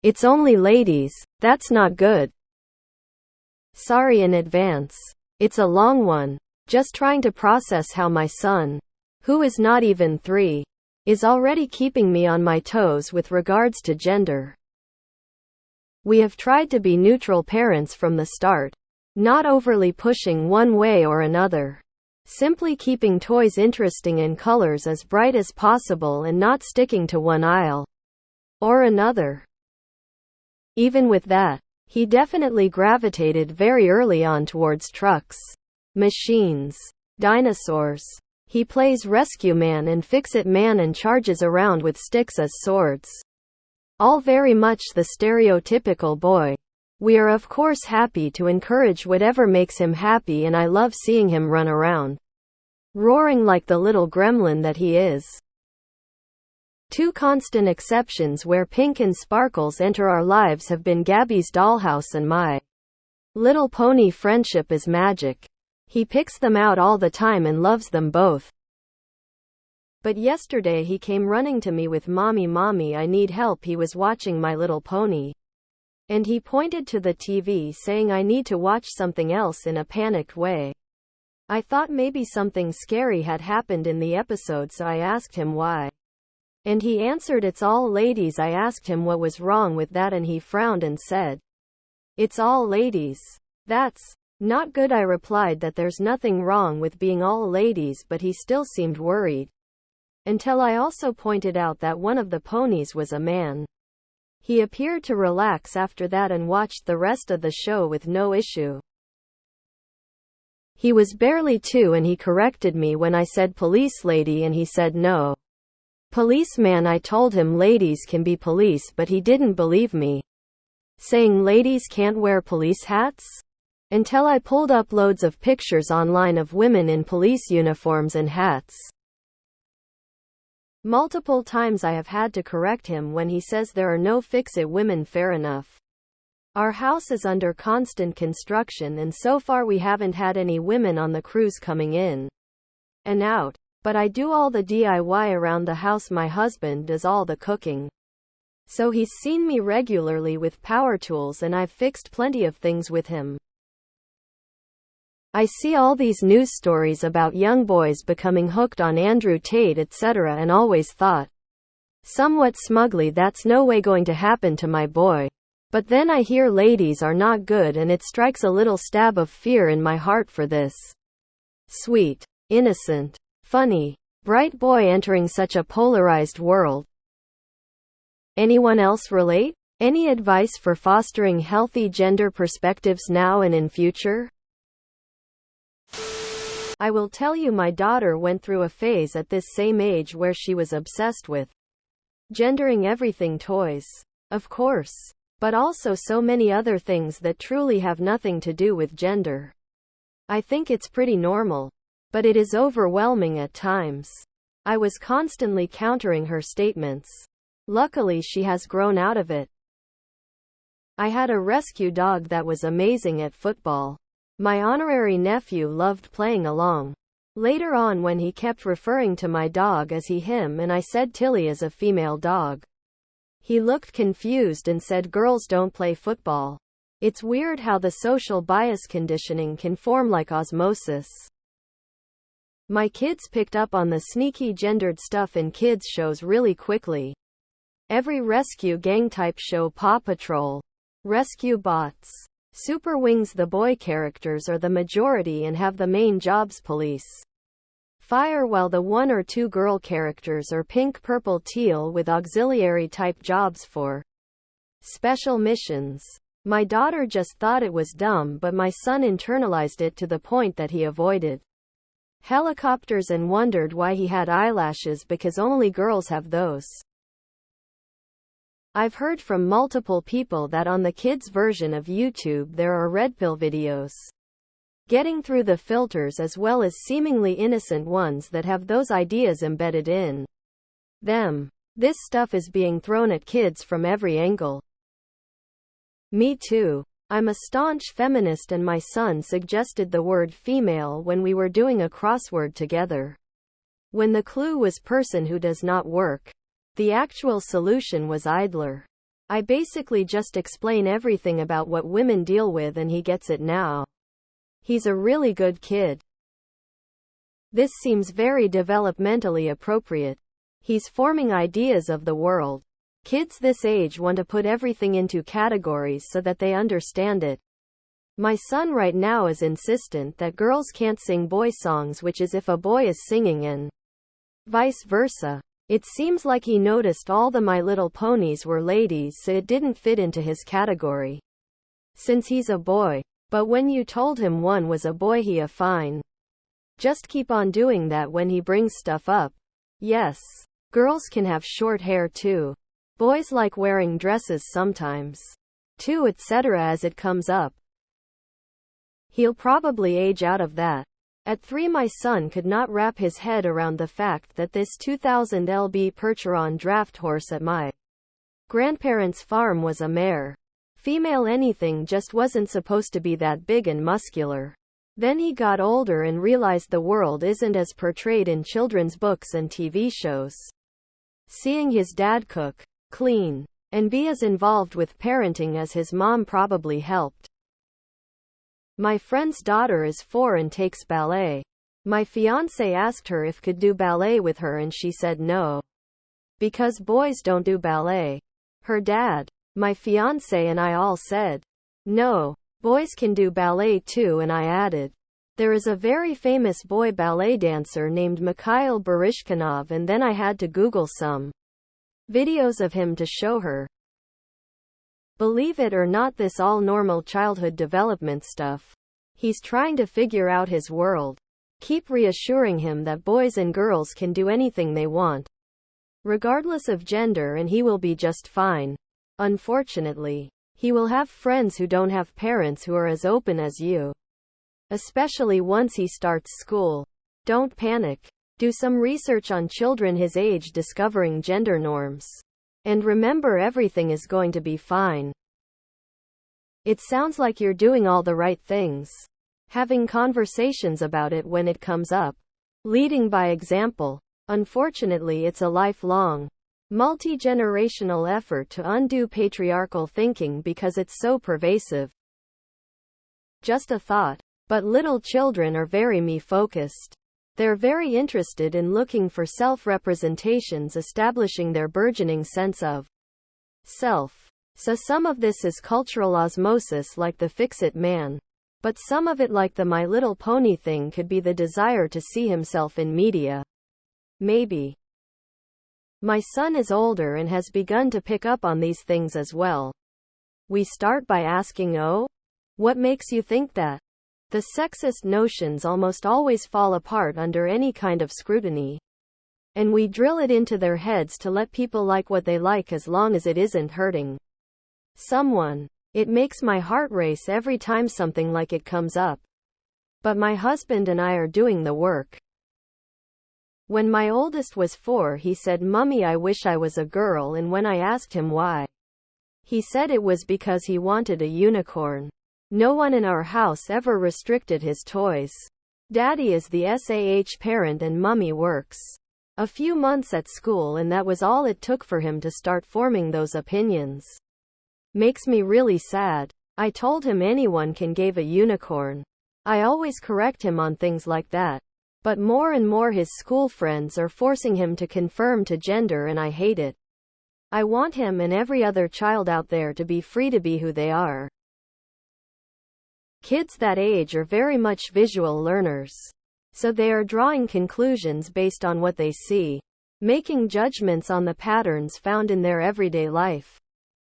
It's only ladies. That's not good. Sorry in advance. It's a long one. Just trying to process how my son, who is not even 3, is already keeping me on my toes with regards to gender. We have tried to be neutral parents from the start, not overly pushing one way or another. Simply keeping toys interesting and colors as bright as possible and not sticking to one aisle or another. Even with that, he definitely gravitated very early on towards trucks, machines, dinosaurs. He plays rescue man and fix-it man and charges around with sticks as swords. All very much the stereotypical boy. We are of course happy to encourage whatever makes him happy, and I love seeing him run around, roaring like the little gremlin that he is. Two constant exceptions where pink and sparkles enter our lives have been Gabby's dollhouse and My Little Pony friendship is magic. He picks them out all the time and loves them both. But yesterday he came running to me with, Mommy, I need help." He was watching My Little Pony, and he pointed to the TV saying I need to watch something else in a panicked way. I thought maybe something scary had happened in the episode, so I asked him why. And he answered, "It's all ladies." I asked him what was wrong with that, and he frowned and said, "It's all ladies. That's not good." I replied that there's nothing wrong with being all ladies, but he still seemed worried. Until I also pointed out that one of the ponies was a man. He appeared to relax after that and watched the rest of the show with no issue. He was barely 2 and he corrected me when I said police lady and he said no, policeman. I told him ladies can be police, but he didn't believe me, saying ladies can't wear police hats? Until I pulled up loads of pictures online of women in police uniforms and hats. Multiple times I have had to correct him when he says there are no fix-it women. Fair enough. Our house is under constant construction and so far we haven't had any women on the crews coming in and out. But I do all the DIY around the house. My husband does all the cooking. So he's seen me regularly with power tools and I've fixed plenty of things with him. I see all these news stories about young boys becoming hooked on Andrew Tate etc. and always thought, somewhat smugly, that's no way going to happen to my boy. But then I hear ladies are not good and it strikes a little stab of fear in my heart for this sweet, innocent, funny, bright boy entering such a polarized world. Anyone else relate? Any advice for fostering healthy gender perspectives now and in future? I will tell you, my daughter went through a phase at this same age where she was obsessed with gendering everything, toys, of course, but also so many other things that truly have nothing to do with gender. I think it's pretty normal, but it is overwhelming at times. I was constantly countering her statements. Luckily, she has grown out of it. I had a rescue dog that was amazing at football. My honorary nephew loved playing along. Later on, when he kept referring to my dog as he/him and I said Tilly as a female dog, he looked confused and said, "Girls don't play football." It's weird how the social bias conditioning can form like osmosis. My kids picked up on the sneaky gendered stuff in kids shows really quickly. Every rescue gang type show, Paw Patrol, Rescue Bots, Super Wings, the boy characters are the majority and have the main jobs police, fire, while the 1 or 2 girl characters are pink, purple, teal with auxiliary type jobs for special missions. My daughter just thought it was dumb, but my son internalized it to the point that he avoided helicopters and wondered why he had eyelashes because only girls have those. I've heard from multiple people that on the kids' version of YouTube there are red pill videos. Getting through the filters, as well as seemingly innocent ones that have those ideas embedded in them. This stuff is being thrown at kids from every angle. Me too. I'm a staunch feminist and my son suggested the word female when we were doing a crossword together. When the clue was person who does not work, the actual solution was idler. I basically just explain everything about what women deal with and he gets it now. He's a really good kid. This seems very developmentally appropriate. He's forming ideas of the world. Kids this age want to put everything into categories so that they understand it. My son right now is insistent that girls can't sing boy songs, which is if a boy is singing, and vice versa. It seems like he noticed all the My Little Ponies were ladies, so it didn't fit into his category, since he's a boy. But when you told him one was a boy, he fine. Just keep on doing that when he brings stuff up. Yes, girls can have short hair too. Boys like wearing dresses sometimes, too, etc. as it comes up. He'll probably age out of that. At 3, my son could not wrap his head around the fact that this 2000 lb Percheron draft horse at my grandparents' farm was a mare. Female anything just wasn't supposed to be that big and muscular. Then he got older and realized the world isn't as portrayed in children's books and TV shows. Seeing his dad cook, clean, and be as involved with parenting as his mom probably helped. My friend's daughter is 4 and takes ballet. My fiancé asked her if could do ballet with her and she said no, because boys don't do ballet. Her dad, my fiancé, and I all said no, boys can do ballet too, and I added, there is a very famous boy ballet dancer named Mikhail Baryshkinov, and then I had to Google some videos of him to show her. Believe it or not, this all normal childhood development stuff. He's trying to figure out his world. Keep reassuring him that boys and girls can do anything they want, regardless of gender, and he will be just fine. Unfortunately, he will have friends who don't have parents who are as open as you, especially once he starts school. Don't panic. Do some research on children his age discovering gender norms. And remember, everything is going to be fine. It sounds like you're doing all the right things. Having conversations about it when it comes up. Leading by example. Unfortunately, it's a lifelong, multi-generational effort to undo patriarchal thinking because it's so pervasive. Just a thought. But little children are very me-focused. They're very interested in looking for self-representations, establishing their burgeoning sense of self. So some of this is cultural osmosis, like the fix-it man. But some of it, like the My Little Pony thing, could be the desire to see himself in media. Maybe. My son is older and has begun to pick up on these things as well. We start by asking, oh, what makes you think that? The sexist notions almost always fall apart under any kind of scrutiny. And we drill it into their heads to let people like what they like as long as it isn't hurting someone. It makes my heart race every time something like it comes up. But my husband and I are doing the work. When my oldest was 4, he said, "Mummy, I wish I was a girl," and when I asked him why, he said it was because he wanted a unicorn. No one in our house ever restricted his toys. Daddy is the SAH parent and Mummy works a few months at school, and that was all it took for him to start forming those opinions. Makes me really sad. I told him anyone can give a unicorn. I always correct him on things like that. But more and more his school friends are forcing him to conform to gender, and I hate it. I want him and every other child out there to be free to be who they are. Kids that age are very much visual learners. So they are drawing conclusions based on what they see, making judgments on the patterns found in their everyday life.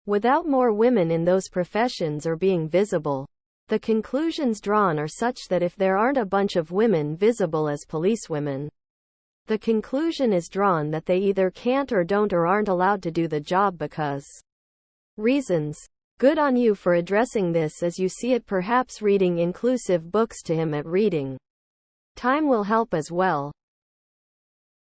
Without more women in those professions or being visible, the conclusions drawn are such that if there aren't a bunch of women visible as policewomen, the conclusion is drawn that they either can't or don't or aren't allowed to do the job because reasons. Good on you for addressing this as you see it. Perhaps reading inclusive books to him at reading time will help as well.